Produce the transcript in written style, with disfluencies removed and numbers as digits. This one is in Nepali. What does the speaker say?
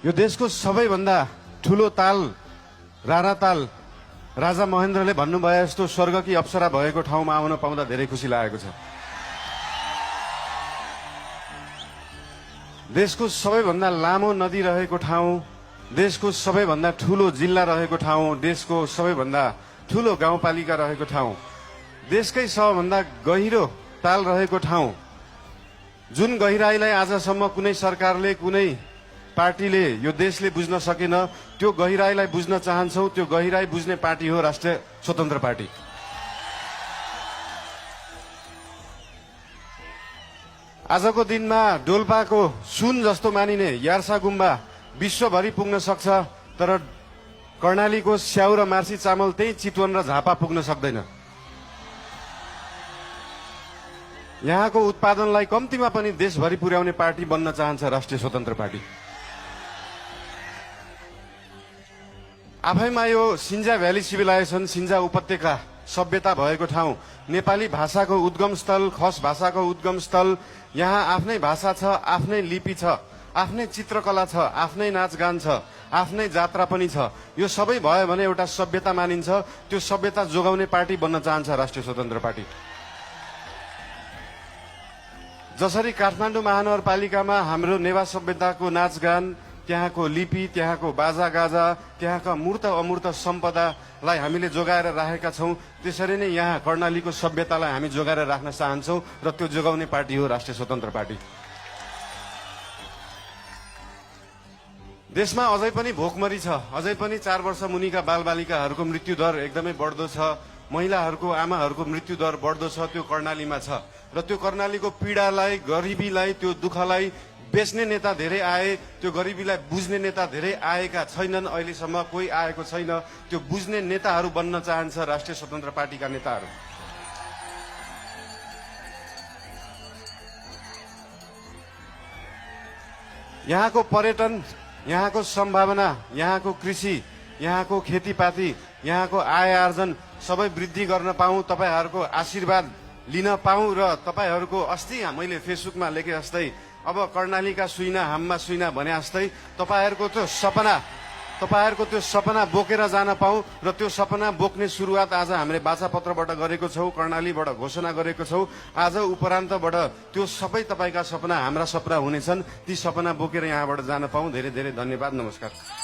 यो देशको सबैभन्दा ठूलो ताल राणा ताल राजा महेन्द्रले भन्नुभयो जस्तो स्वर्गकी अप्सरा भएको ठाउँमा आउन पाउँदा धेरै खुसी लागेको छ। देशको सबैभन्दा लामो नदी रहेको ठाउँ, देशको सबैभन्दा ठूलो जिल्ला रहेको ठाउँ, देशको सबैभन्दा ठूलो गाउँपालिका रहेको ठाउँ, देशकै सबभन्दा गहिरो ताल रहेको ठाउँ, जुन गहिराईलाई आजसम्म कुनै सरकारले कुनै पार्टीले यो देशले बुझ्न सकेन, त्यो गहिराईलाई बुझ्न चाहन्छौं। त्यो गहिराई बुझ्ने पार्टी हो राष्ट्रिय स्वतन्त्र पार्टी। आजको दिनमा डोल्पाको सुन जस्तो मानिने यार्सा गुम्बा विश्वभरि पुग्न सक्छ, तर कर्णालीको स्याउ र मार्सी चामल त्यही चितवन र झापा पुग्न सक्दैन। यहाँको उत्पादनलाई कम्तीमा पनि देशभरि पुर्याउने पार्टी बन्न चाहन्छ राष्ट्रिय स्वतन्त्र पार्टी। आफैमा यो सिन्जा भ्याली सिभिलाइजेसन, सिन्जा उपत्यका सभ्यता भएको ठाउँ, नेपाली भाषाको उद्गम स्थल, खस भाषाको उद्गम स्थल, यहाँ आफ्नै भाषा छ, आफ्नै लिपि छ, आफ्नै चित्रकला छ, आफ्नै नाचगान छ, आफ्नै जात्रा पनि छ। यो सबै भयो भने एउटा सभ्यता मानिन्छ। त्यो सभ्यता जोगाउने पार्टी बन्न चाहन्छ राष्ट्रिय स्वतन्त्र पार्टी। जसरी काठमाडौँ महानगरपालिकामा हाम्रो नेवा सभ्यताको नाचगान, त्यहाँको लिपि, त्यहाँको बाजागाजा, त्यहाँका मूर्त अमूर्त सम्पदालाई हामीले जोगाएर राखेका छौं, त्यसरी नै यहाँ कर्णालीको सभ्यतालाई हामी जोगाएर राख्न चाहन्छौं र त्यो जोगाउने पार्टी हो राष्ट्रिय स्वतन्त्र पार्टी। देशमा अझै पनि भोकमरी छ, अझै पनि 4 वर्ष मुनिका बालबालिकाहरूको मृत्यु दर एकदमै बढ्दो छ, महिलाहरूको आमाहरूको मृत्यु दर बढ्दो छ। त्यो कर्णालीमा छ र त्यो कर्णालीको पीडालाई, गरिबीलाई, त्यो दुःखलाई बेच्ने नेता धेरै आए, त्यो गरिबीलाई बुझ्ने नेता धेरै आएका छैनन्। अहिलेसम्म कोही आएको छैन। त्यो बुझ्ने नेताहरू बन्न चाहन्छ राष्ट्रिय स्वतन्त्र पार्टीका नेताहरू। यहाँको पर्यटन, यहाँको सम्भावना, यहाँको कृषि, यहाँको खेतीपाती, यहाँको आय आर्जन सबै वृद्धि गर्न पाऊँ, तपाईहरूको आशीर्वाद लिन पाऊँ र तपाईहरूको अस्ति मैले फेसबुकमा लेखे जस्तै अब कर्णालीका सुइना हाममा सुइना भने जस्तै तपाईहरूको त्यो सपना बोकेर जान पाऊँ र त्यो सपना बोक्ने सुरुवात आज हामीले बाचापत्रबाट गरेको छौं, कर्णालीबाट घोषणा गरेको छौं। आज उपरान्तबाट त्यो सबै तपाईका सपना हाम्रा सपना हुनेछन्। ती सपना बोकेर यहाँबाट जान पाऊँ। धेरै धेरै धन्यवाद। नमस्कार।